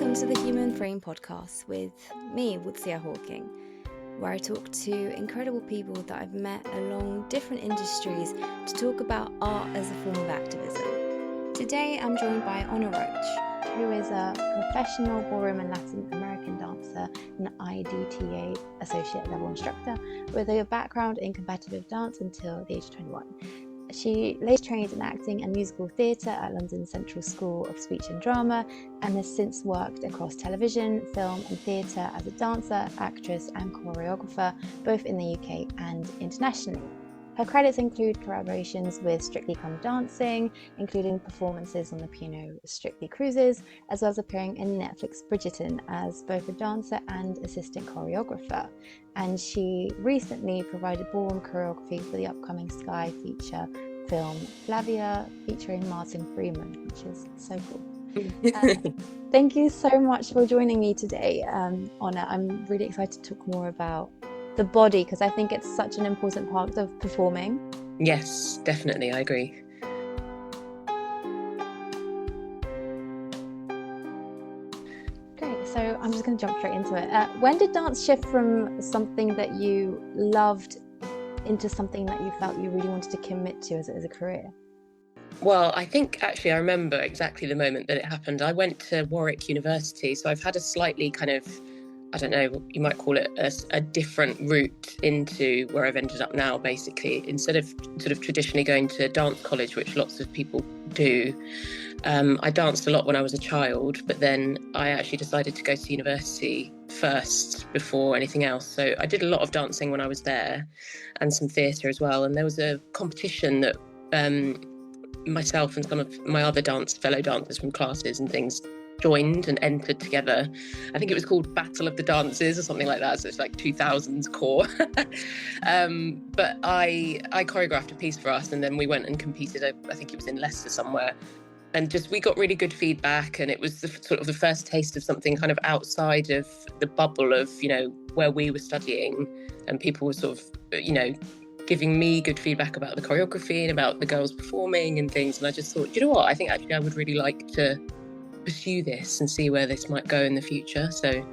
Welcome to the Human Frame podcast with me, Łucja, where I talk to incredible people that I've met along different industries to talk about art as a form of activism. Today I'm joined by Roche, who is a professional ballroom and Latin American dancer and IDTA associate level instructor with a background in competitive dance until the age of 21. She later trained in acting and musical theatre at London Central School of Speech and Drama and has since worked across television, film and theatre as a dancer, actress and choreographer, both in the UK and internationally. Her credits include collaborations with Strictly Come Dancing, including performances on the P&O Strictly Cruises, as well as appearing in Netflix Bridgerton as both a dancer and assistant choreographer. And she recently provided ballroom choreography for the upcoming Sky feature film Flavia, featuring Martin Freeman, which is so cool. Thank you so much for joining me today, Honor. I'm really excited to talk more about the body, because I think it's such an important part of performing. Yes, definitely, I agree. Great, so I'm just going to jump straight into it. When did dance shift from something that you loved into something that you felt you really wanted to commit to as a career? Well, I think actually I remember exactly the moment that it happened. I went to Warwick University, so I've had a slightly kind of, I don't know, you might call it a different route into where I've ended up now, basically. Instead of sort of traditionally going to dance college, which lots of people do, I danced a lot when I was a child, but then I actually decided to go to university first before anything else. So I did a lot of dancing when I was there and some theatre as well. And there was a competition that myself and some of my other fellow dancers from classes and things joined and entered together. I think it was called Battle of the Dances or something like that, so it's like 2000s core. But I choreographed a piece for us, and then we went and competed. I think it was in Leicester somewhere, and just we got really good feedback, and it was sort of the first taste of something kind of outside of the bubble of, you know, where we were studying, and people were sort of, you know, giving me good feedback about the choreography and about the girls performing and things. And I just thought, you know what, I think actually I would really like to pursue this and see where this might go in the future. So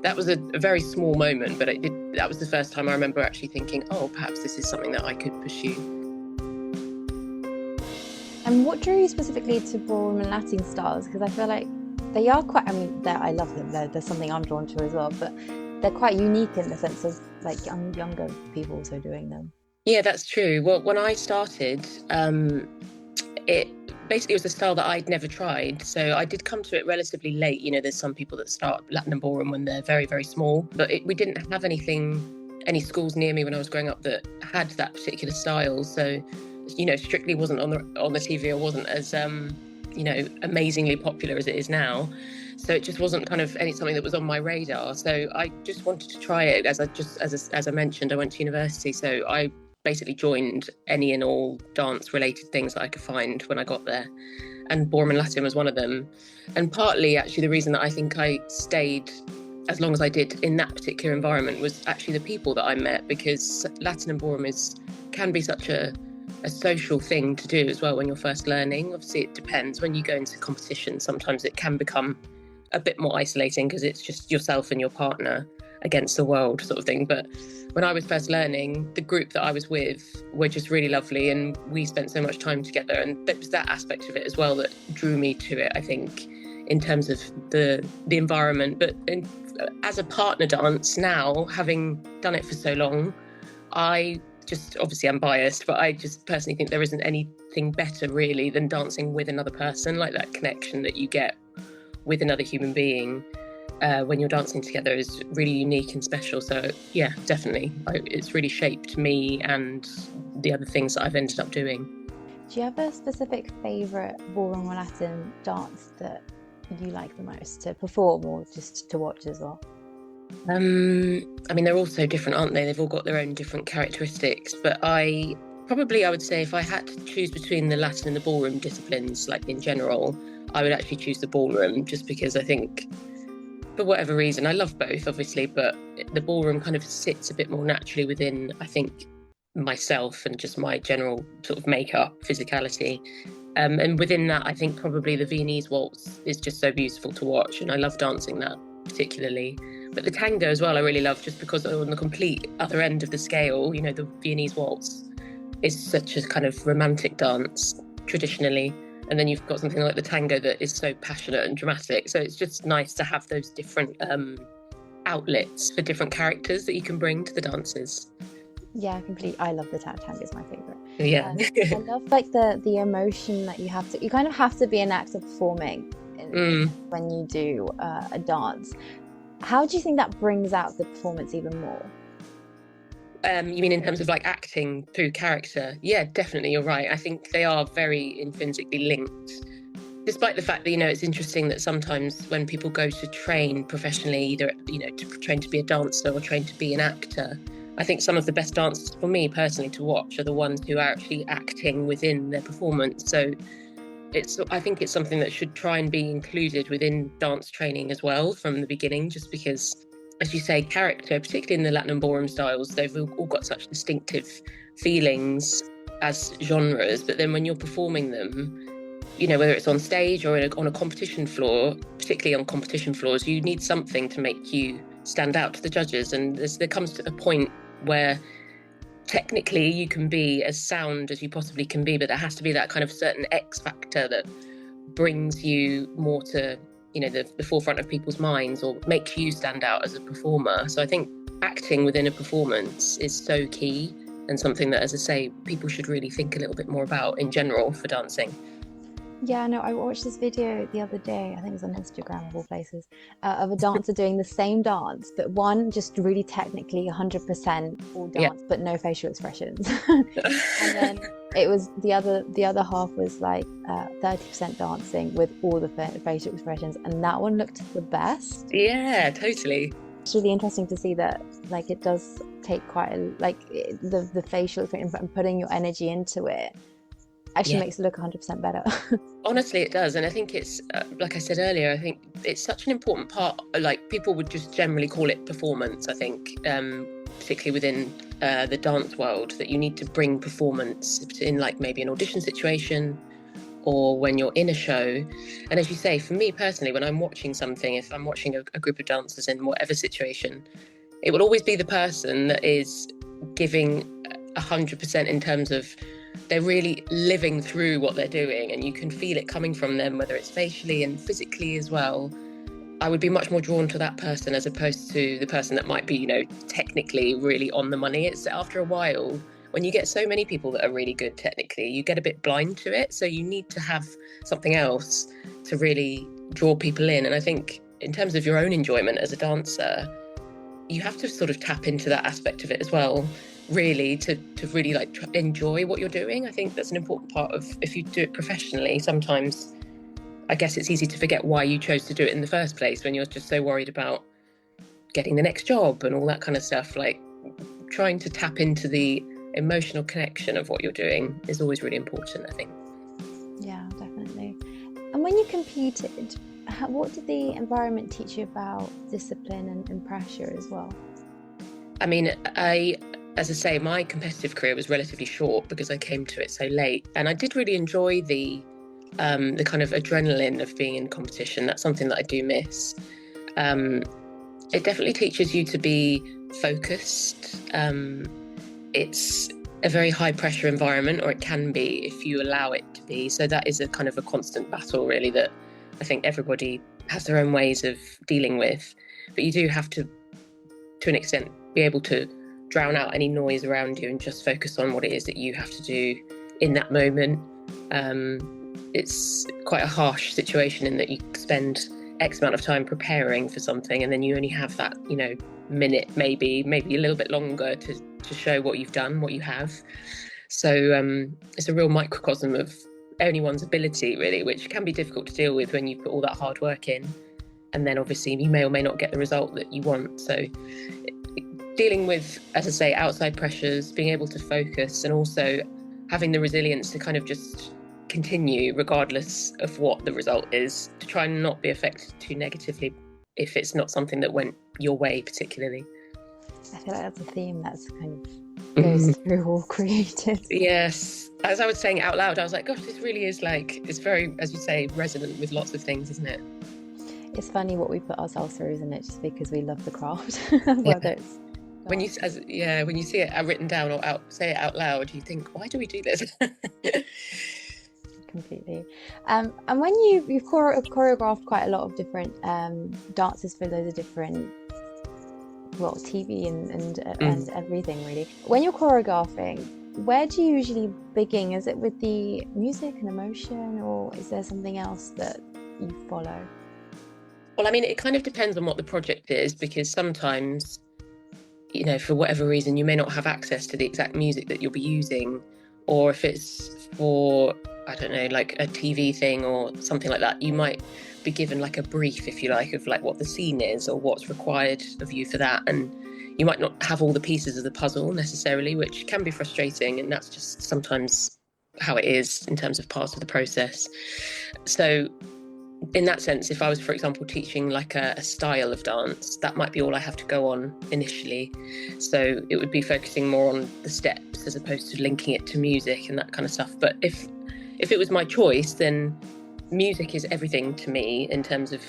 that was a very small moment, but that was the first time I remember actually thinking, oh, perhaps this is something that I could pursue. And what drew you specifically to ballroom and Latin styles? Because I feel like they are quite, I mean, I love them, there's something I'm drawn to as well, but they're quite unique in the sense of like younger people also doing them. Yeah, that's true. Well, when I started, it was a style that I'd never tried. So I did come to it relatively late. You know, there's some people that start Latin and ballroom when they're very, very small. But we didn't have any schools near me when I was growing up that had that particular style. So, you know, Strictly wasn't on the TV, or wasn't as, you know, amazingly popular as it is now. So it just wasn't kind of something that was on my radar. So I just wanted to try it. As I mentioned, I went to university. So I basically joined any and all dance related things that I could find when I got there, and ballroom and Latin was one of them. And partly actually the reason that I think I stayed as long as I did in that particular environment was actually the people that I met, because Latin and ballroom can be such a social thing to do as well when you're first learning. Obviously it depends. When you go into competition, sometimes it can become a bit more isolating because it's just yourself and your partner against the world sort of thing. But when I was first learning, the group that I was with were just really lovely, and we spent so much time together, and there was that aspect of it as well that drew me to it, I think, in terms of the environment. But as a partner dance now, having done it for so long, I just, obviously I'm biased, but I just personally think there isn't anything better really than dancing with another person. Like that connection that you get with another human being when you're dancing together is really unique and special. So yeah, definitely, it's really shaped me and the other things that I've ended up doing. Do you have a specific favourite ballroom or Latin dance that you like the most to perform or just to watch as well? I mean, they're all so different, aren't they? They've all got their own different characteristics, but I would say if I had to choose between the Latin and the ballroom disciplines, like in general, I would actually choose the ballroom, just because I think, for whatever reason, I love both obviously, but the ballroom kind of sits a bit more naturally within, I think, myself and just my general sort of makeup, physicality. And within that, I think probably the Viennese waltz is just so beautiful to watch, and I love dancing that particularly. But the tango as well, I really love, just because on the complete other end of the scale, you know, the Viennese waltz is such a kind of romantic dance traditionally, and then you've got something like the tango that is so passionate and dramatic. So it's just nice to have those different outlets for different characters that you can bring to the dances. Yeah, completely. I love the tango, is my favorite. Yeah. I love like the emotion that you kind of have to be an actor performing when you do a dance. How do you think that brings out the performance even more? You mean in terms of like acting through character? Yeah, definitely, you're right. I think they are very intrinsically linked. Despite the fact that, you know, it's interesting that sometimes when people go to train professionally, either, you know, to train to be a dancer or train to be an actor, I think some of the best dancers for me personally to watch are the ones who are actually acting within their performance. So I think it's something that should try and be included within dance training as well from the beginning, just because, as you say, character, particularly in the Latin and ballroom styles, they've all got such distinctive feelings as genres. But then when you're performing them, you know, whether it's on stage or on a competition floor, particularly on competition floors, you need something to make you stand out to the judges. And there comes to a point where technically you can be as sound as you possibly can be, but there has to be that kind of certain X factor that brings you more to, you know, the forefront of people's minds, or makes you stand out as a performer. So I think acting within a performance is so key, and something that, as I say, people should really think a little bit more about in general for dancing. Yeah, no, I watched this video the other day, I think it was on Instagram of all places, of a dancer doing the same dance, but one just really technically 100% all dance, but no facial expressions. And then it was the other half was like 30% dancing with all the facial expressions, and that one looked the best. Yeah, totally. It's really interesting to see that, like, it does take quite the facial expression and putting your energy into it actually makes it look 100% better. Honestly, it does. And I think it's, like I said earlier, I think it's such an important part. Like, people would just generally call it performance, I think, particularly within the dance world, that you need to bring performance in, like, maybe an audition situation or when you're in a show. And as you say, for me personally, when I'm watching something, if I'm watching a group of dancers in whatever situation, it will always be the person that is giving 100% in terms of they're really living through what they're doing, and you can feel it coming from them, whether it's facially and physically as well. I would be much more drawn to that person as opposed to the person that might be, you know, technically really on the money. It's after a while, when you get so many people that are really good technically, you get a bit blind to it. So you need to have something else to really draw people in. And I think in terms of your own enjoyment as a dancer, you have to sort of tap into that aspect of it as well, really, to really like enjoy what you're doing. I think that's an important part of, if you do it professionally, sometimes I guess it's easy to forget why you chose to do it in the first place when you're just so worried about getting the next job and all that kind of stuff. Like, trying to tap into the emotional connection of what you're doing is always really important, I think. Yeah, definitely. And when you competed, what did the environment teach you about discipline and pressure as well? I mean, as I say, my competitive career was relatively short because I came to it so late, and I did really enjoy the kind of adrenaline of being in competition. That's something that I do miss. It definitely teaches you to be focused. It's a very high pressure environment, or it can be if you allow it to be. So that is a kind of a constant battle, really, that I think everybody has their own ways of dealing with. But you do have to an extent, be able to drown out any noise around you and just focus on what it is that you have to do in that moment. It's quite a harsh situation in that you spend X amount of time preparing for something, and then you only have that, you know, minute, maybe a little bit longer to show what you've done, what you have. So it's a real microcosm of anyone's ability, really, which can be difficult to deal with when you put all that hard work in, and then obviously you may or may not get the result that you want. So dealing with, as I say, outside pressures, being able to focus, and also having the resilience to kind of just continue regardless of what the result is, to try and not be affected too negatively if it's not something that went your way particularly. I feel like that's a theme that's kind of goes Mm. through all creatives. Yes. As I was saying out loud, I was like, gosh, this really is like, it's very, as you say, resonant with lots of things, isn't it? It's funny what we put ourselves through, isn't it? Just because we love the craft, Yeah. whether it's When you, dancing. when you see it written down or say it out loud, you think, why do we do this? Completely. And when you've choreographed quite a lot of different dances for loads of different, well, TV and Mm. everything really. When you're choreographing, where do you usually begin? Is it with the music and emotion, or is there something else that you follow? Well, I mean, it kind of depends on what the project is, because sometimes, for whatever reason, you may not have access to the exact music that you'll be using, or if it's for, I don't know, like a TV thing or something like that, you might be given like a brief, if you like, of like what the scene is or what's required of you for that. And you might not have all the pieces of the puzzle necessarily, which can be frustrating. And that's just sometimes how it is in terms of parts of the process. So in that sense, if I was, for example, teaching like a style of dance, that might be all I have to go on initially. So it would be focusing more on the steps as opposed to linking it to music and that kind of stuff. But if it was my choice, then music is everything to me in terms of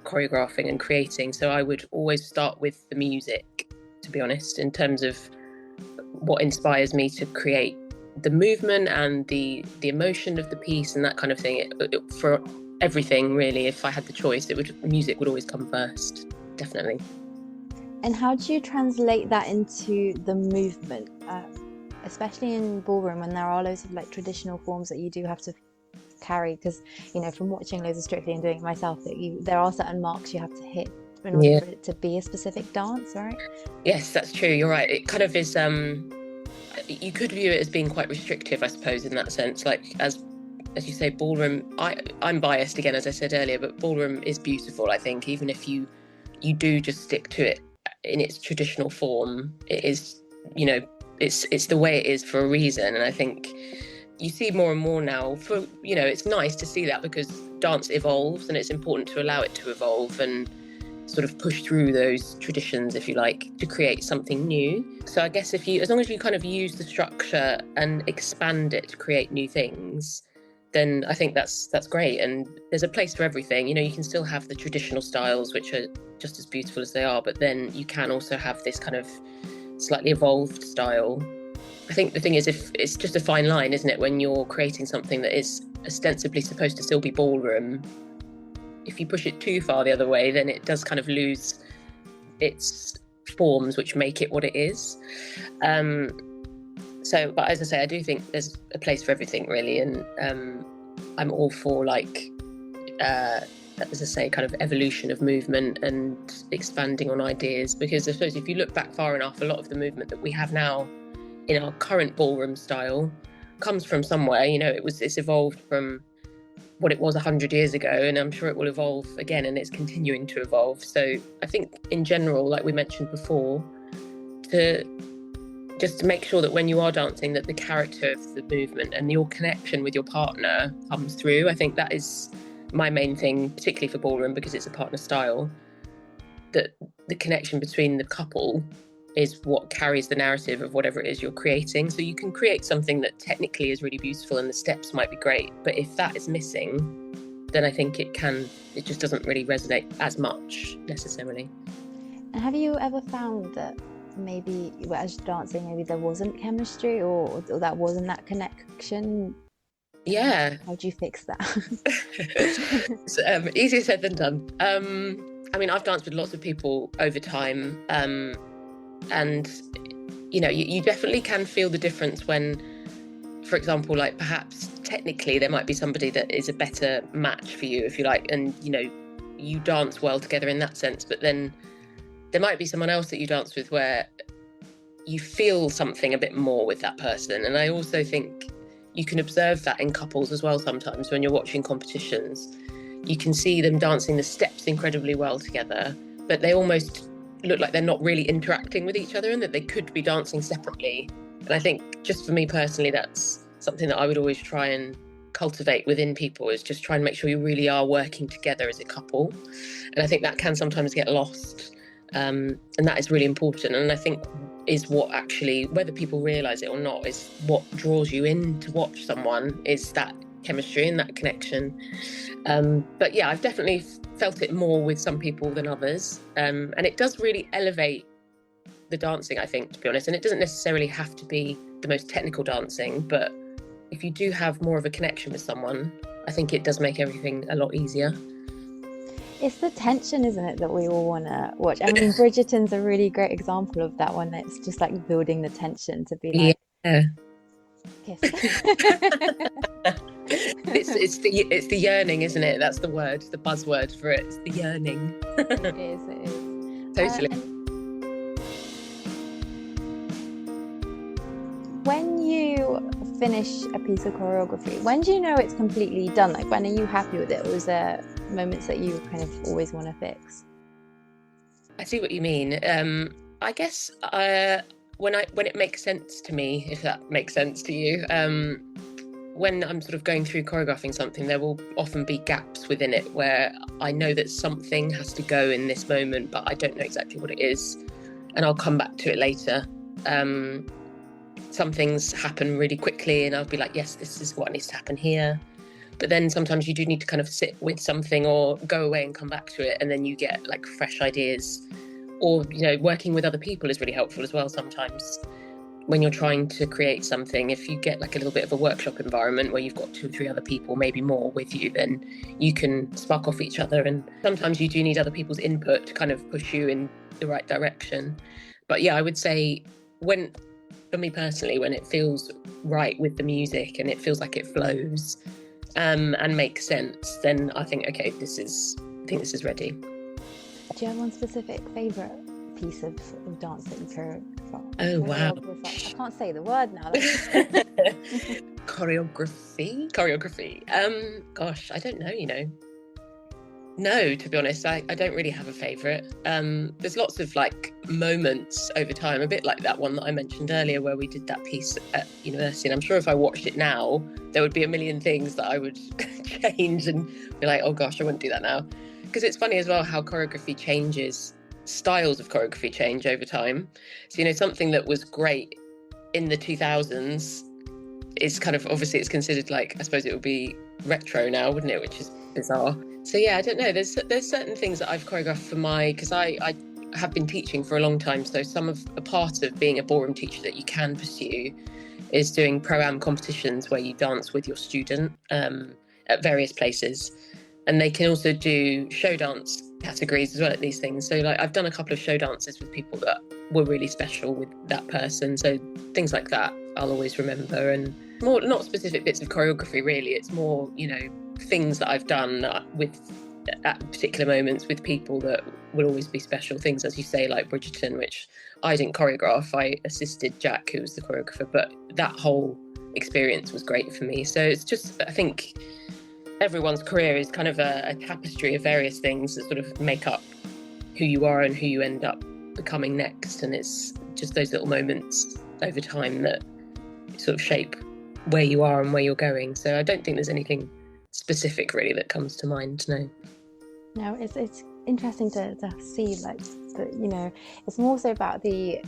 choreographing and creating. So I would always start with the music, to be honest, in terms of what inspires me to create the movement and the emotion of the piece and that kind of thing. For everything, really, if I had the choice, music would always come first, definitely. And how do you translate that into the movement, especially in ballroom when there are loads of like traditional forms that you do have to carry? Because from watching loads of Strictly and doing it myself, there are certain marks you have to hit in order for it to be a specific dance, right? Yes, that's true. You're right. It kind of is. You could view it as being quite restrictive, I suppose, in that sense. Like as you say, ballroom. I'm biased again, as I said earlier, but ballroom is beautiful. I think even if you do just stick to it in its traditional form, it is. It's the way it is for a reason, and I think you see more and more now. It's nice to see that because dance evolves, and it's important to allow it to evolve and sort of push through those traditions, if you like, to create something new. So I guess as long as you kind of use the structure and expand it to create new things, then I think that's great. And there's a place for everything. You can still have the traditional styles, which are just as beautiful as they are, but then you can also have this kind of slightly evolved style. I think the thing is, if it's just a fine line, isn't it, when you're creating something that is ostensibly supposed to still be ballroom. If you push it too far the other way, then it does kind of lose its forms, which make it what it is. But as I say, I do think there's a place for everything, really, and I'm all for as I say, kind of evolution of movement and expanding on ideas. Because I suppose if you look back far enough, a lot of the movement that we have now in our current ballroom style comes from somewhere. It's evolved from what it was 100 years ago, and I'm sure it will evolve again, and it's continuing to evolve. So I think in general, like we mentioned before, to make sure that when you are dancing, that the character of the movement and your connection with your partner comes through. I think that is my main thing, particularly for ballroom, because it's a partner style, that the connection between the couple is what carries the narrative of whatever it is you're creating. So you can create something that technically is really beautiful and the steps might be great, but if that is missing, then I think it just doesn't really resonate as much necessarily. And have you ever found that maybe as dancing, maybe there wasn't chemistry or that wasn't that connection? Yeah. How do you fix that? It's easier said than done. I mean, I've danced with lots of people over time, and you definitely can feel the difference when, for example, like perhaps technically there might be somebody that is a better match for you, if you like, and you dance well together in that sense, but then there might be someone else that you dance with where you feel something a bit more with that person. And I also think you can observe that in couples as well. Sometimes when you're watching competitions, you can see them dancing the steps incredibly well together, but they almost look like they're not really interacting with each other and that they could be dancing separately. And I think just for me personally, that's something that I would always try and cultivate within people, is just try and make sure you really are working together as a couple. And I think that can sometimes get lost. And that is really important. And I think is what actually, whether people realise it or not, is what draws you in to watch someone, is that chemistry and that connection. But yeah, I've definitely felt it more with some people than others. And it does really elevate the dancing, I think, to be honest. And it doesn't necessarily have to be the most technical dancing, but if you do have more of a connection with someone, I think it does make everything a lot easier. It's the tension, isn't it, that we all want to watch? I mean, Bridgerton's a really great example of that one. It's just like building the tension to be like, yeah. Kiss. it's the yearning, isn't it? That's the word, the buzzword for it. It's the yearning. It is. Totally. When you finish a piece of choreography, when do you know it's completely done? Like, when are you happy with it? Or is there moments that you kind of always want to fix? I see what you mean. I guess when it makes sense to me, if that makes sense to you, when I'm sort of going through choreographing something, there will often be gaps within it where I know that something has to go in this moment, but I don't know exactly what it is, and I'll come back to it later. Some things happen really quickly and I'll be like, yes, this is what needs to happen here. But then sometimes you do need to kind of sit with something or go away and come back to it, and then you get like fresh ideas. Or, you know, working with other people is really helpful as well sometimes. When you're trying to create something, if you get like a little bit of a workshop environment where you've got 2 or 3 other people, maybe more, with you, then you can spark off each other. And sometimes you do need other people's input to kind of push you in the right direction. But yeah, I would say for me personally, when it feels right with the music and it feels like it flows and makes sense, then I think, okay, I think this is ready. Do you have one specific favourite piece of dance that you choreographed? Oh, wow. I can't say the word now. Choreography. Gosh, I don't know, you know. No, to be honest, I don't really have a favourite. There's lots of like moments over time, a bit like that one that I mentioned earlier where we did that piece at university. And I'm sure if I watched it now, there would be a million things that I would change and be like, oh gosh, I wouldn't do that now. Because it's funny as well how choreography changes, styles of choreography change over time. So, you know, something that was great in the 2000s is kind of, obviously it's considered like, I suppose it would be retro now, wouldn't it? Which is bizarre. So yeah, I don't know. There's certain things that I've choreographed for because I have been teaching for a long time. So a part of being a ballroom teacher that you can pursue is doing pro-am competitions where you dance with your student at various places. And they can also do show dance categories as well at these things. So like I've done a couple of show dances with people that were really special with that person. So things like that I'll always remember, and more not specific bits of choreography really. It's more, you know, things that I've done at particular moments with people that will always be special. Things, as you say, like Bridgerton, which I didn't choreograph. I assisted Jack, who was the choreographer, but that whole experience was great for me. So it's just, I think everyone's career is kind of a tapestry of various things that sort of make up who you are and who you end up becoming next. And it's just those little moments over time that sort of shape where you are and where you're going. So I don't think there's anything specific really that comes to mind. No, it's interesting to see, like, that, you know, it's more so about the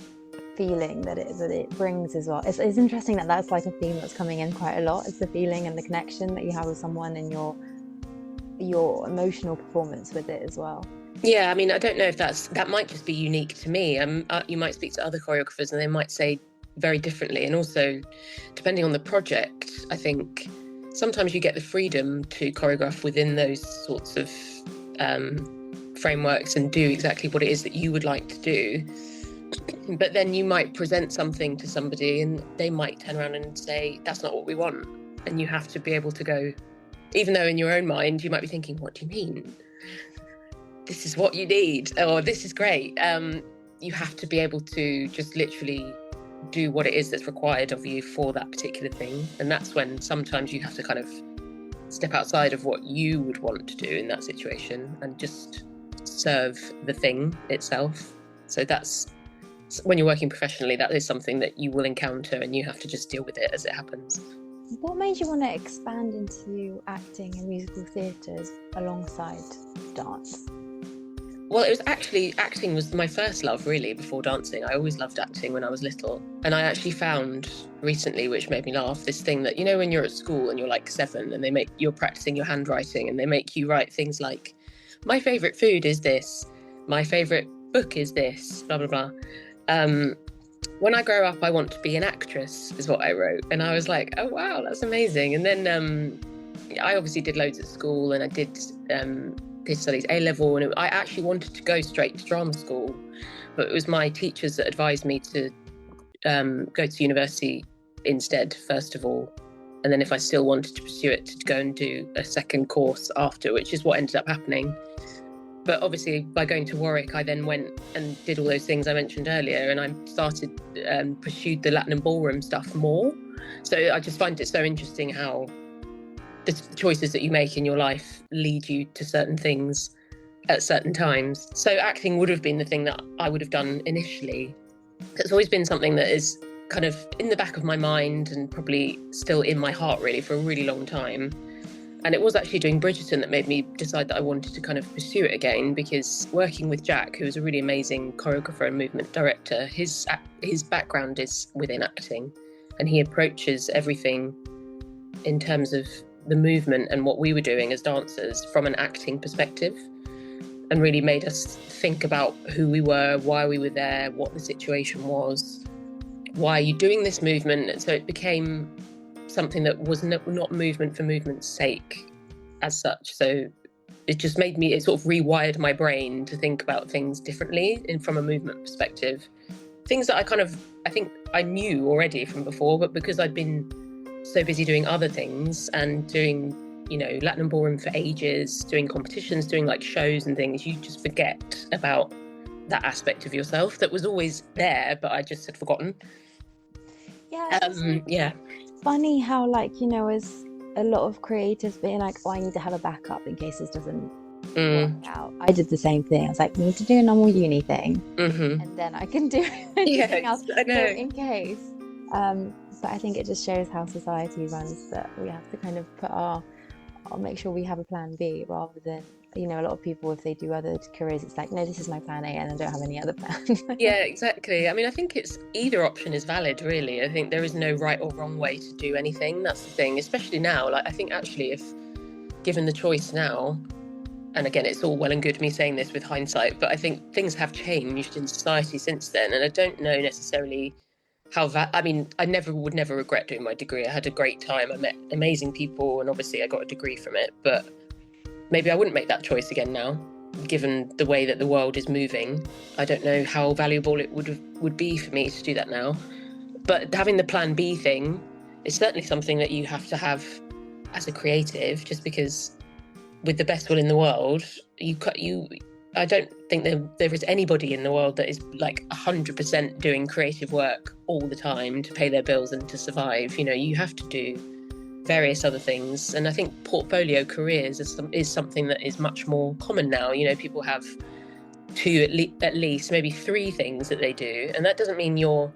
feeling that it brings as well. It's interesting that that's like a theme that's coming in quite a lot. It's the feeling and the connection that you have with someone and your emotional performance with it as well. Yeah, I mean, I don't know if that might just be unique to me. You might speak to other choreographers and they might say very differently. And also, depending on the project, I think sometimes you get the freedom to choreograph within those sorts of frameworks and do exactly what it is that you would like to do. But then you might present something to somebody and they might turn around and say, that's not what we want. And you have to be able to go, even though in your own mind you might be thinking, what do you mean? This is what you need, or this is great. You have to be able to just literally do what it is that's required of you for that particular thing. And that's when sometimes you have to kind of step outside of what you would want to do in that situation and just serve the thing itself. So that's, when you're working professionally, that is something that you will encounter and you have to just deal with it as it happens. What made you want to expand into acting and musical theatres alongside dance? Well, it was actually, acting was my first love, really, before dancing. I always loved acting when I was little. And I actually found recently, which made me laugh, this thing that, you know, when you're at school and you're like 7 and you're practicing your handwriting and they make you write things like, my favourite food is this, my favourite book is this, blah, blah, blah. When I grow up, I want to be an actress, is what I wrote. And I was like, oh, wow, that's amazing. And then I obviously did loads at school, and I did studies A-level, and I actually wanted to go straight to drama school, but it was my teachers that advised me to go to university instead, first of all, and then if I still wanted to pursue it, to go and do a second course after, which is what ended up happening. But obviously, by going to Warwick, I then went and did all those things I mentioned earlier, and I started pursued the Latin and ballroom stuff more. So I just find it so interesting how the choices that you make in your life lead you to certain things at certain times. So acting would have been the thing that I would have done initially. It's always been something that is kind of in the back of my mind and probably still in my heart, really, for a really long time. And it was actually doing Bridgerton that made me decide that I wanted to kind of pursue it again, because working with Jack, who is a really amazing choreographer and movement director, his background is within acting, and he approaches everything in terms of the movement and what we were doing as dancers from an acting perspective, and really made us think about who we were, why we were there, what the situation was, why are you doing this movement. And so it became something that was not movement for movement's sake as such. So it sort of rewired my brain to think about things differently from a movement perspective. Things that I think I knew already from before, but because I'd been so busy doing other things and doing, you know, Latin and ballroom for ages, doing competitions, doing like shows and things, you just forget about that aspect of yourself that was always there, but I just had forgotten. Yeah. Funny how, like, you know, as a lot of creatives being like, oh, I need to have a backup in case this doesn't work out. I did the same thing. I was like, I need to do a normal uni thing, and then I can do anything else. I know. So in case. So I think it just shows how society runs, that we have to kind of make sure we have a plan B, rather than, you know, a lot of people, if they do other careers, it's like, no, this is my plan A, and I don't have any other plan. Yeah, exactly. I mean, I think it's either option is valid, really. I think there is no right or wrong way to do anything. That's the thing, especially now. Like, I think actually, if given the choice now, and again, it's all well and good me saying this with hindsight, but I think things have changed in society since then, and I don't know necessarily how I would never regret doing my degree. I had a great time. I met amazing people, and obviously I got a degree from it, but maybe I wouldn't make that choice again now, given the way that the world is moving. I don't know how valuable it would be for me to do that now. But having the plan B thing is certainly something that you have to have as a creative, just because with the best will in the world, I don't think there is anybody in the world that is like 100% doing creative work all the time to pay their bills and to survive. You know, you have to do various other things, and I think portfolio careers is something that is much more common now. You know, people have 2 at least maybe 3 things that they do, and that doesn't mean you're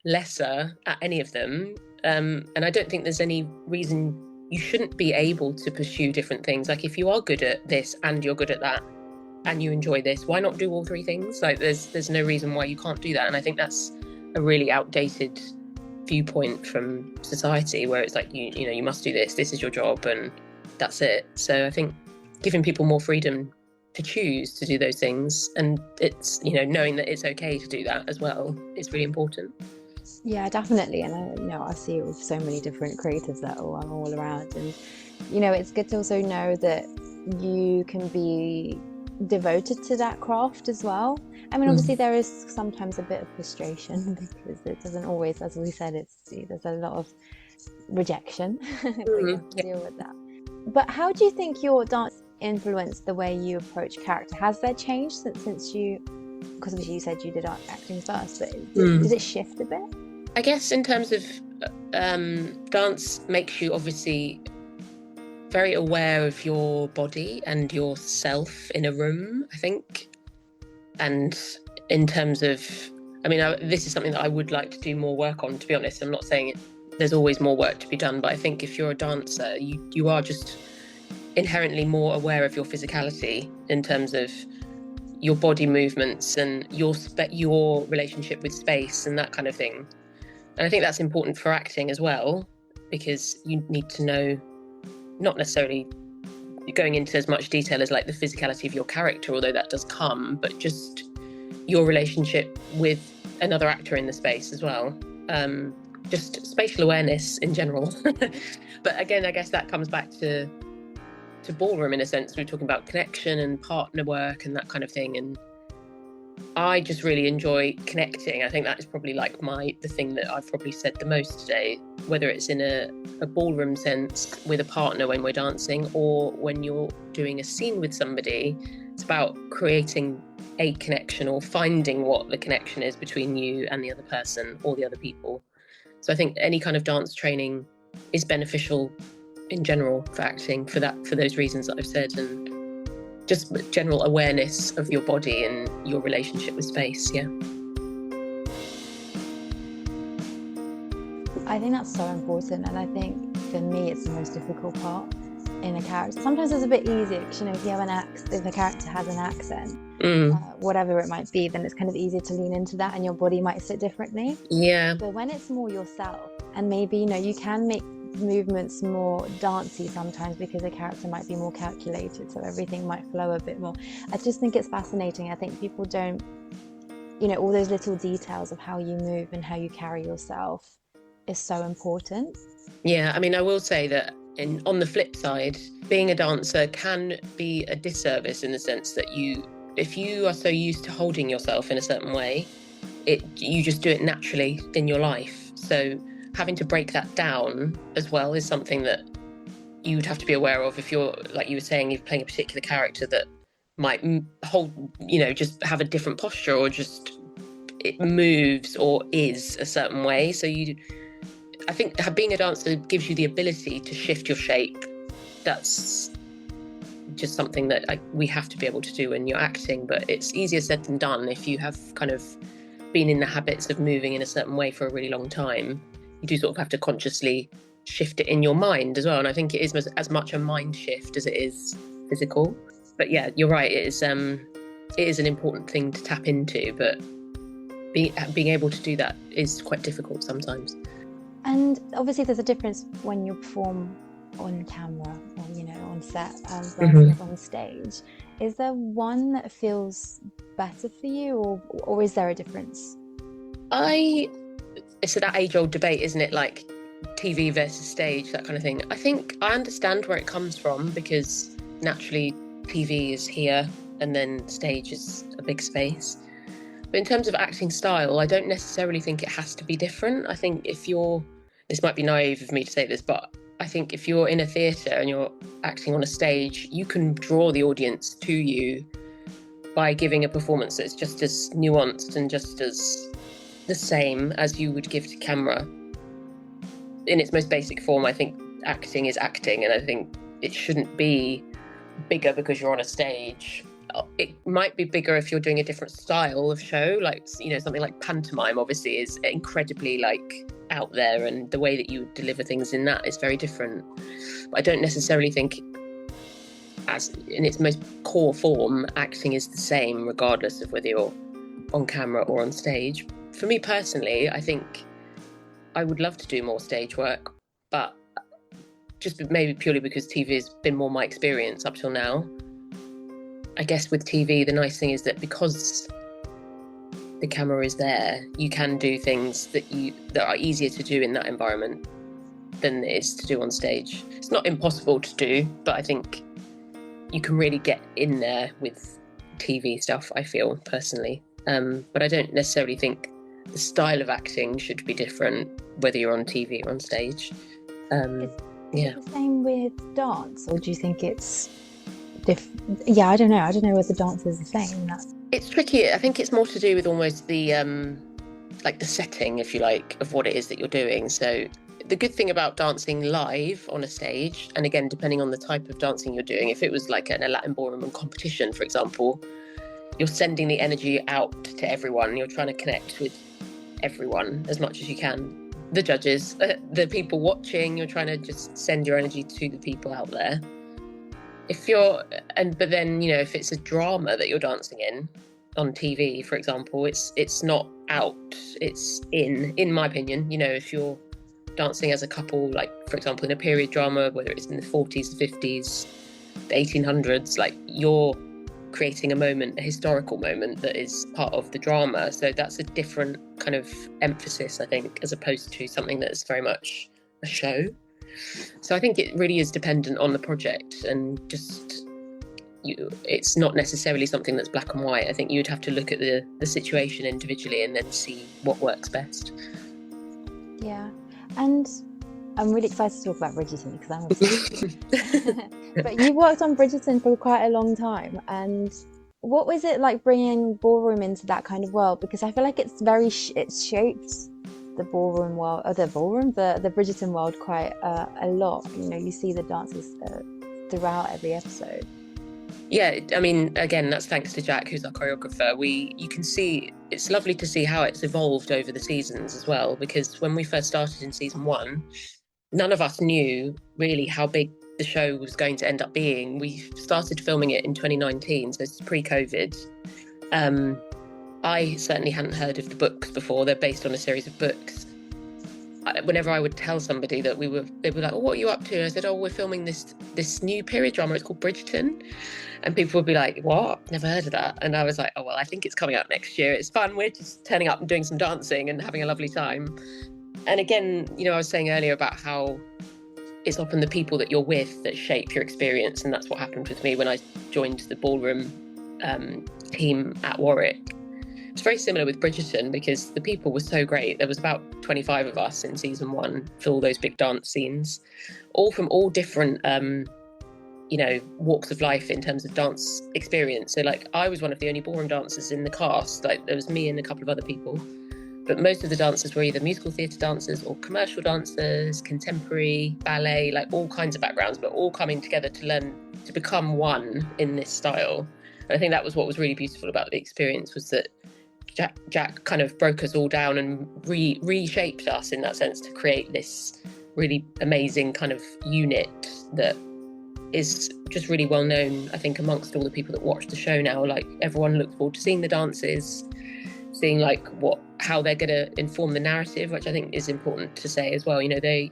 lesser at any of them, and I don't think there's any reason you shouldn't be able to pursue different things. Like, if you are good at this and you're good at that and you enjoy this, why not do all 3 things? Like, there's no reason why you can't do that. And I think that's a really outdated viewpoint from society, where it's like, you know, you must do this is your job, and that's it. So I think giving people more freedom to choose to do those things, and it's, you know, knowing that it's okay to do that as well, is really important. Yeah, definitely. And I see it with so many different creatives that I'm all around, and you know, it's good to also know that you can be devoted to that craft as well. I mean, obviously there is sometimes a bit of frustration, because it doesn't always, as we said, there's a lot of rejection. We have to deal with that. But how do you think your dance influenced the way you approach character? Has that changed since you, because obviously you said you did acting first, but did it shift a bit? I guess in terms of dance makes you obviously very aware of your body and yourself in a room, I think. And in terms of, I mean, this is something that I would like to do more work on, to be honest. I'm not saying there's always more work to be done, but I think if you're a dancer, you are just inherently more aware of your physicality, in terms of your body movements and your relationship with space and that kind of thing. And I think that's important for acting as well, because you need to know, not necessarily going into as much detail as like the physicality of your character, although that does come, but just your relationship with another actor in the space as well. Just spatial awareness in general. But again, I guess that comes back to ballroom in a sense. We're talking about connection and partner work and that kind of thing. And I just really enjoy connecting. I think that is probably like the thing that I've probably said the most today, whether it's in a ballroom sense with a partner when we're dancing, or when you're doing a scene with somebody. It's about creating a connection or finding what the connection is between you and the other person or the other people. So I think any kind of dance training is beneficial in general for acting, for those reasons that I've said, and just general awareness of your body and your relationship with space. Yeah. I think that's so important, and I think for me it's the most difficult part in a character. Sometimes it's a bit easier because, you know, if a character has an accent, whatever it might be, then it's kind of easier to lean into that and your body might sit differently. Yeah. But when it's more yourself, and maybe, you know, you can make movements more dancey sometimes because a character might be more calculated, so everything might flow a bit more. I just think it's fascinating. I think people don't, you know, all those little details of how you move and how you carry yourself is so important. Yeah, I mean, I will say that on the flip side, being a dancer can be a disservice in the sense that if you are so used to holding yourself in a certain way, you just do it naturally in your life. So having to break that down as well is something that you'd have to be aware of if you're, like you were saying, you're playing a particular character that might hold, you know, just have a different posture, or just it moves or is a certain way. So I think being a dancer gives you the ability to shift your shape. That's just something that we have to be able to do when you're acting, but it's easier said than done if you have kind of been in the habits of moving in a certain way for a really long time. You do sort of have to consciously shift it in your mind as well. And I think it is as much a mind shift as it is physical. But yeah, you're right. It is an important thing to tap into, but being able to do that is quite difficult sometimes. And obviously there's a difference when you perform on camera or, you know, on set versus on stage. Is there one that feels better for you, or is there a difference? It's that age-old debate, isn't it? Like TV versus stage, that kind of thing. I think I understand where it comes from, because naturally TV is here and then stage is a big space. But in terms of acting style, I don't necessarily think it has to be different. I think this might be naive of me to say this, but I think if you're in a theatre and you're acting on a stage, you can draw the audience to you by giving a performance that's just as nuanced and just as the same as you would give to camera. In its most basic form, I think acting is acting, and I think it shouldn't be bigger because you're on a stage. It might be bigger if you're doing a different style of show, like, you know, something like pantomime obviously is incredibly like out there, and the way that you deliver things in that is very different. But I don't necessarily think, as in its most core form, acting is the same regardless of whether you're on camera or on stage. For me personally, I think I would love to do more stage work, but just maybe purely because TV has been more my experience up till now. I guess with TV, the nice thing is that because the camera is there, you can do things that are easier to do in that environment than it is to do on stage. It's not impossible to do, but I think you can really get in there with TV stuff, I feel, personally. But I don't necessarily think the style of acting should be different whether you're on TV or on stage. Is it the same with dance, or do you think it's yeah, I don't know whether dance is the same. It's tricky. I think it's more to do with almost the like the setting, if you like, of what it is that you're doing. So the good thing about dancing live on a stage, and again, depending on the type of dancing you're doing, if it was like a Latin ballroom competition, for example, you're sending the energy out to everyone. You're trying to connect with everyone as much as you can. The judges, the people watching, you're trying to just send your energy to the people out there. but then, you know, if it's a drama that you're dancing in on TV, for example, it's not out, it's in my opinion. You know, if you're dancing as a couple, like for example in a period drama, whether it's in the 40s, the 50s, the 1800s, like you're creating a moment, a historical moment that is part of the drama. So that's a different kind of emphasis, I think, as opposed to something that's very much a show. So I think it really is dependent on the project, and just it's not necessarily something that's black and white. I think you'd have to look at the situation individually and then see what works best. Yeah, and I'm really excited to talk about Bridgerton because I'm obsessed. But you worked on Bridgerton for quite a long time, and what was it like bringing ballroom into that kind of world? Because I feel like it's it's shaped the ballroom world, the Bridgerton world quite a lot. You know, you see the dances throughout every episode. Yeah, I mean, again, that's thanks to Jack, who's our choreographer. You can see, it's lovely to see how it's evolved over the seasons as well, because when we first started in season 1, none of us knew really how big the show was going to end up being. We started filming it in 2019, so it's pre-COVID. I certainly hadn't heard of the books before. They're based on a series of books. Whenever I would tell somebody that they were like, "Oh, what are you up to?" And I said, "Oh, we're filming this new period drama. It's called Bridgerton." And people would be like, "What? Never heard of that." And I was like, "Oh, well, I think it's coming out next year. It's fun. We're just turning up and doing some dancing and having a lovely time." And again, you know, I was saying earlier about how it's often the people that you're with that shape your experience. And that's what happened with me when I joined the ballroom team at Warwick. It's very similar with Bridgerton because the people were so great. There was about 25 of us in season 1 for all those big dance scenes, all from all different, you know, walks of life in terms of dance experience. So like I was one of the only ballroom dancers in the cast. Like there was me and a couple of other people, but most of the dancers were either musical theatre dancers or commercial dancers, contemporary, ballet, like all kinds of backgrounds, but all coming together to learn to become one in this style. And I think that was what was really beautiful about the experience, was that Jack kind of broke us all down and reshaped us in that sense to create this really amazing kind of unit that is just really well known, I think, amongst all the people that watch the show now. Like everyone looks forward to seeing the dances, seeing like how they're going to inform the narrative, which I think is important to say as well. You know, a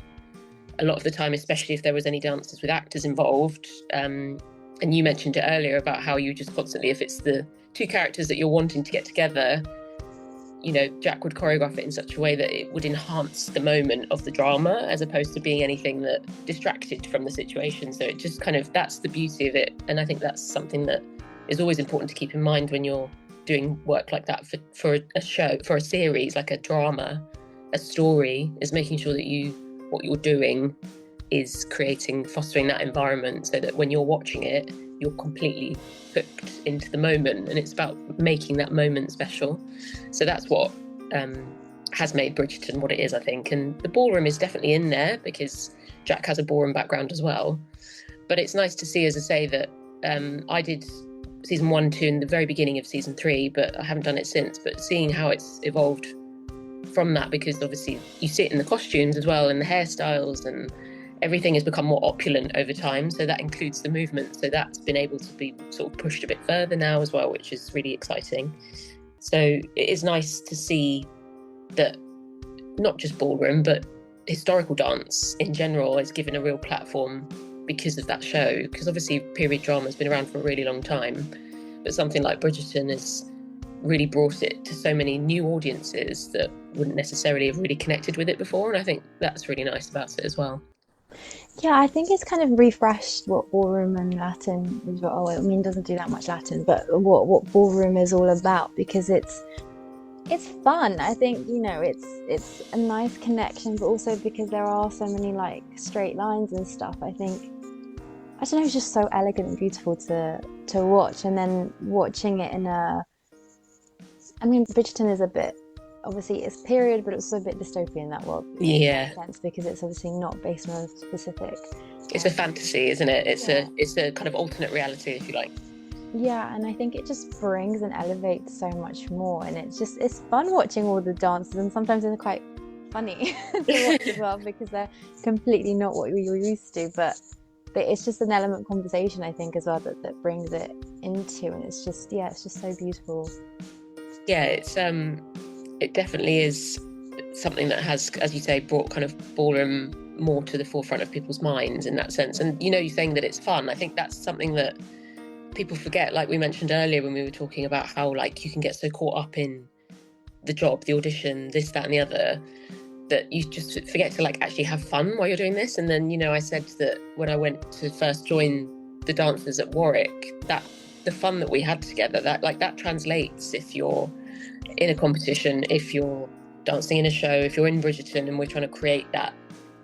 lot of the time, especially if there was any dancers with actors involved, and you mentioned it earlier about how you just constantly, if it's the two characters that you're wanting to get together, you know, Jack would choreograph it in such a way that it would enhance the moment of the drama as opposed to being anything that distracted from the situation. So it just kind of, that's the beauty of it. And I think that's something that is always important to keep in mind when you're doing work like that for a show, for a series, like a drama, a story, is making sure that what you're doing is fostering that environment so that when you're watching it, you're completely hooked into the moment, and it's about making that moment special. So that's what has made Bridgerton what it is, I think. And the ballroom is definitely in there because Jack has a ballroom background as well. But it's nice to see, as I say, that I did season 1, 2 in the very beginning of season 3, but I haven't done it since. But seeing how it's evolved from that, because obviously you see it in the costumes as well and the hairstyles, and everything has become more opulent over time. So that includes the movement. So that's been able to be sort of pushed a bit further now as well, which is really exciting. So it is nice to see that not just ballroom, but historical dance in general is given a real platform because of that show. Because obviously period drama has been around for a really long time, but something like Bridgerton has really brought it to so many new audiences that wouldn't necessarily have really connected with it before. And I think that's really nice about it as well. Yeah, I think it's kind of refreshed what ballroom and Latin is. Oh, I mean, it doesn't do that much Latin, but what ballroom is all about, because it's fun. I think, you know, it's a nice connection, but also because there are so many like straight lines and stuff. I think, I don't know, it's just so elegant and beautiful to watch. And then watching it I mean, Bridgerton is a bit, obviously it's period, but it's also a bit dystopian, that world. Yeah. In that sense, because it's obviously not based on a specific. It's a fantasy, isn't it? It's a kind of alternate reality, if you like. Yeah, and I think it just brings and elevates so much more, and it's fun watching all the dances, and sometimes they're quite funny to watch as well, because they're completely not what you're used to. But but it's just an element of conversation, I think, as well, that brings it into, and it's just so beautiful. Yeah, it definitely is something that has, as you say, brought kind of ballroom more to the forefront of people's minds in that sense. And you're saying that it's fun, I think that's something that people forget, like we mentioned earlier when we were talking about how like you can get so caught up in the job, the audition, this, that and the other, that you just forget to like actually have fun while you're doing this. And then I said that when I went to first join the dancers at Warwick, that the fun that we had together, that translates if you're in a competition, if you're dancing in a show, if you're in Bridgerton, and we're trying to create that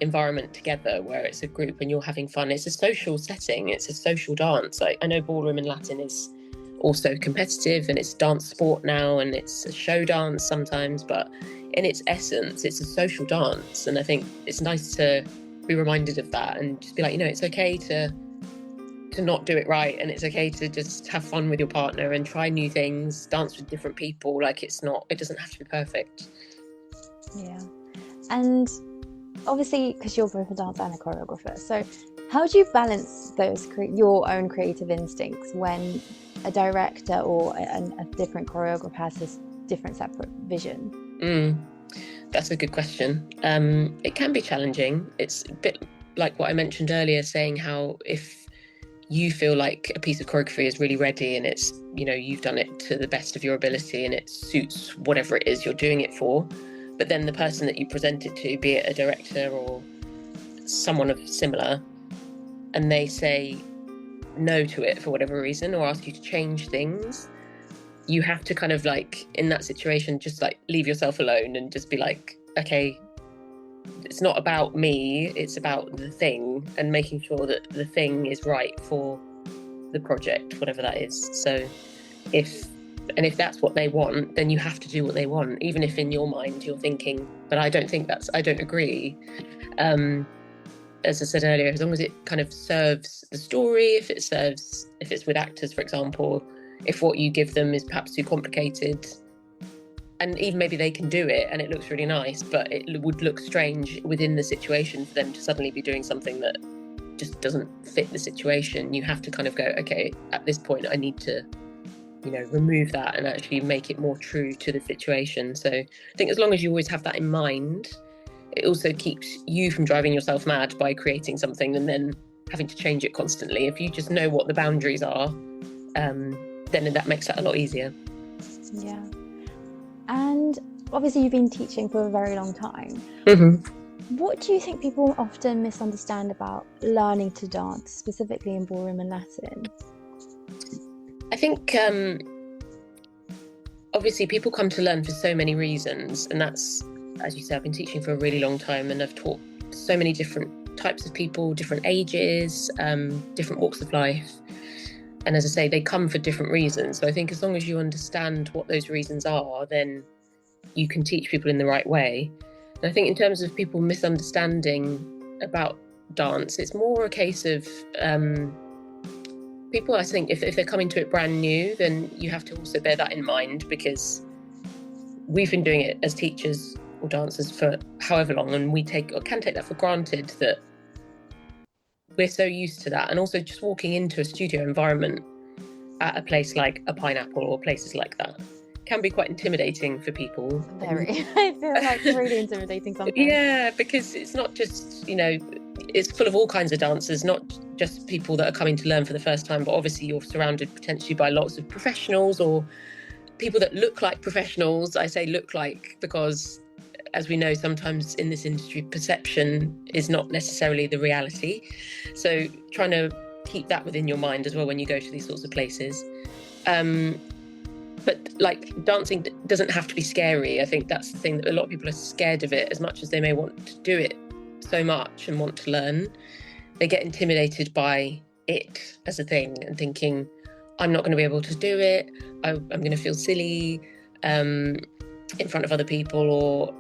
environment together where it's a group and you're having fun. It's a social setting, it's a social dance. I know ballroom and Latin is also competitive, and it's dance sport now, and it's a show dance sometimes, but in its essence it's a social dance. And I think it's nice to be reminded of that and just be like, it's okay to not do it right, and it's okay to just have fun with your partner and try new things, dance with different people. Like it doesn't have to be perfect. Yeah. And obviously, because you're both a dancer and a choreographer, so how do you balance your own creative instincts when a director or a different choreographer has this different separate vision? That's a good question. It can be challenging. It's a bit like what I mentioned earlier, saying how if you feel like a piece of choreography is really ready and it's, you've done it to the best of your ability and it suits whatever it is you're doing it for, but then the person that you present it to, be it a director or someone of similar, and they say no to it for whatever reason or ask you to change things, you have to kind of like, in that situation, just like leave yourself alone and just be like, okay, it's not about me, it's about the thing, and making sure that the thing is right for the project, whatever that is. So if that's what they want, then you have to do what they want, even if in your mind you're thinking, but I don't agree. As I said earlier, as long as it kind of serves the story, if it's with actors, for example, if what you give them is perhaps too complicated, and even maybe they can do it and it looks really nice, but it would look strange within the situation for them to suddenly be doing something that just doesn't fit the situation, you have to kind of go, okay, at this point I need to remove that and actually make it more true to the situation. So I think as long as you always have that in mind, it also keeps you from driving yourself mad by creating something and then having to change it constantly. If you just know what the boundaries are, then that makes that a lot easier. Yeah. And obviously you've been teaching for a very long time. Mm-hmm. What do you think people often misunderstand about learning to dance, specifically in ballroom and Latin? I think obviously people come to learn for so many reasons, and that's, as you say, I've been teaching for a really long time and I've taught so many different types of people, different ages, different walks of life. And as I say, they come for different reasons. So I think as long as you understand what those reasons are, then you can teach people in the right way. And I think in terms of people misunderstanding about dance, it's more a case of people, I think, if they're coming to it brand new, then you have to also bear that in mind, because we've been doing it as teachers or dancers for however long, and we can take that for granted, that we're so used to that. And also just walking into a studio environment at a place like a Pineapple or places like that can be quite intimidating for people. Very. I feel like really intimidating sometimes. Yeah, because it's not just, it's full of all kinds of dancers, not just people that are coming to learn for the first time, but obviously you're surrounded potentially by lots of professionals or people that look like professionals. I say look like because, as we know, sometimes in this industry, perception is not necessarily the reality. So trying to keep that within your mind as well when you go to these sorts of places. But like, dancing doesn't have to be scary. I think that's the thing, that a lot of people are scared of it. As much as they may want to do it so much and want to learn, they get intimidated by it as a thing and thinking, I'm not going to be able to do it, I'm going to feel silly in front of other people, or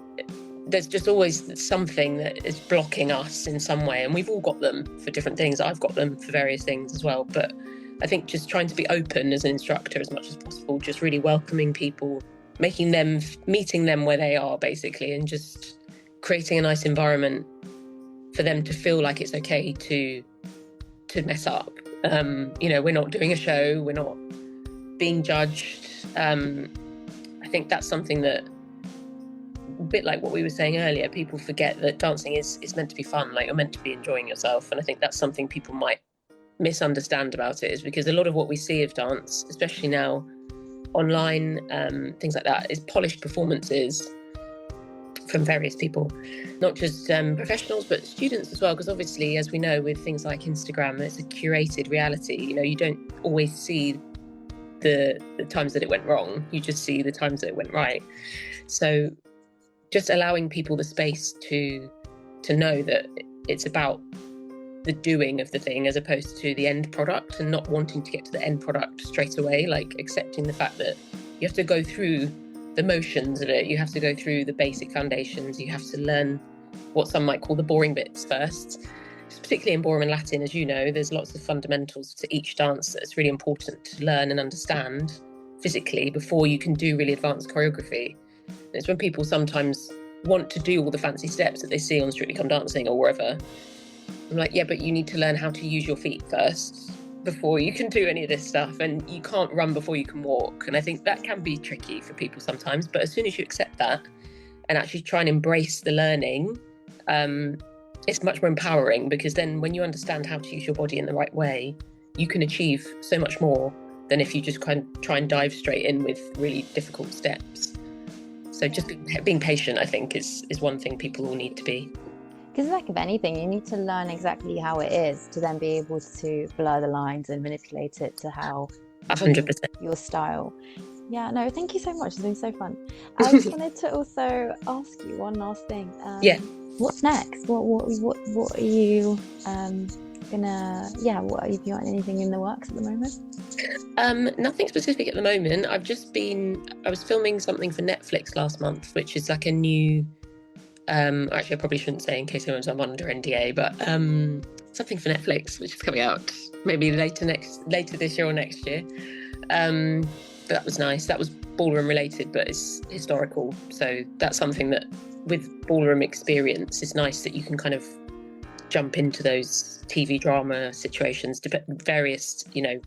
there's just always something that is blocking us in some way. And we've all got them for different things. I've got them for various things as well. But I think just trying to be open as an instructor as much as possible, just really welcoming people, meeting them where they are, basically, and just creating a nice environment for them to feel like it's okay to to mess up. We're not doing a show, we're not being judged. I think that's something that, a bit like what we were saying earlier, people forget that dancing is meant to be fun, like you're meant to be enjoying yourself. And I think that's something people might misunderstand about it, is because a lot of what we see of dance, especially now online, things like that, is polished performances from various people, not just professionals but students as well, because obviously, as we know, with things like Instagram, it's a curated reality. You don't always see the times that it went wrong, you just see the times that it went right. So just allowing people the space to know that it's about the doing of the thing as opposed to the end product, and not wanting to get to the end product straight away, like accepting the fact that you have to go through the motions of it, you have to go through the basic foundations, you have to learn what some might call the boring bits first. Particularly in ballroom and Latin, as you know, there's lots of fundamentals to each dance that's really important to learn and understand physically before you can do really advanced choreography. And it's when people sometimes want to do all the fancy steps that they see on Strictly Come Dancing or wherever. I'm like, yeah, but you need to learn how to use your feet first before you can do any of this stuff, and you can't run before you can walk. And I think that can be tricky for people sometimes, but as soon as you accept that and actually try and embrace the learning, it's much more empowering, because then when you understand how to use your body in the right way, you can achieve so much more than if you just kind of try and dive straight in with really difficult steps. So just being patient, I think, is one thing people will need to be. Because like, if anything, you need to learn exactly how it is to then be able to blur the lines and manipulate it to how 100%. Your style. Yeah, no, thank you so much. It's been so fun. I just wanted to also ask you one last thing. What's next? What are you what have you got anything in the works at the moment? Nothing specific at the moment. I was filming something for Netflix last month, which is like a new, actually I probably shouldn't say in case I'm under NDA, but something for Netflix, which is coming out maybe later this year or next year. But that was nice. That was ballroom related, but it's historical. So that's something that, with ballroom experience, it's nice that you can kind of jump into those TV drama situations, various,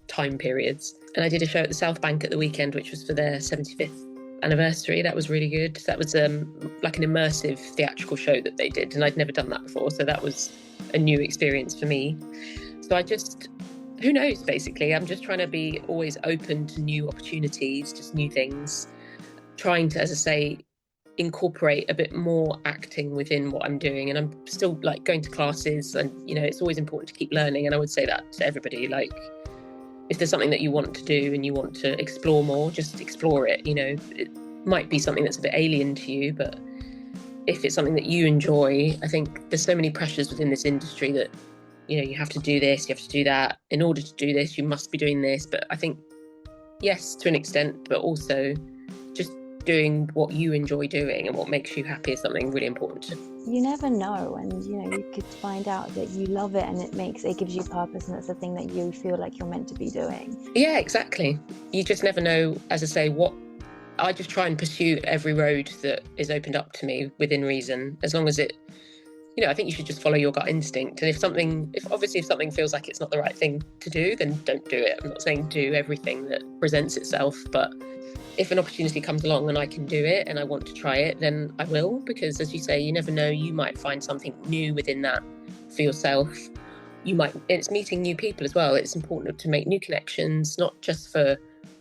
time periods. And I did a show at the South Bank at the weekend, which was for their 75th anniversary. That was really good. That was like an immersive theatrical show that they did, and I'd never done that before. So that was a new experience for me. So who knows, basically. I'm just trying to be always open to new opportunities, just new things, trying to, as I say, incorporate a bit more acting within what I'm doing. And I'm still like going to classes, and it's always important to keep learning. And I would say that to everybody, like, if there's something that you want to do and you want to explore more, just explore it. It might be something that's a bit alien to you, but if it's something that you enjoy, I think there's so many pressures within this industry that you have to do this, you have to do that. In order to do this, you must be doing this. But I think, yes, to an extent, but also just doing what you enjoy doing and what makes you happy is something really important. You never know, and you could find out that you love it, and it gives you purpose, and it's a thing that you feel like you're meant to be doing. Yeah, exactly. You just never know. As I say, I just try and pursue every road that is opened up to me within reason, as long as it, I think you should just follow your gut instinct. And if something feels like it's not the right thing to do, then don't do it. I'm not saying do everything that presents itself, but if an opportunity comes along and I can do it and I want to try it, then I will, because as you say, you never know, you might find something new within that for yourself. It's meeting new people as well. It's important to make new connections, not just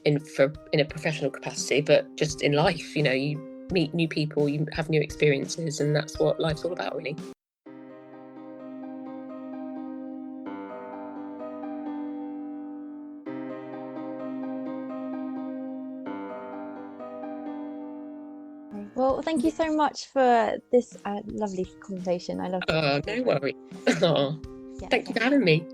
in a professional capacity, but just in life. You meet new people, you have new experiences, and that's what life's all about, really. Well, thank you so much for this lovely conversation. I love it. No worries. Thank you for having me.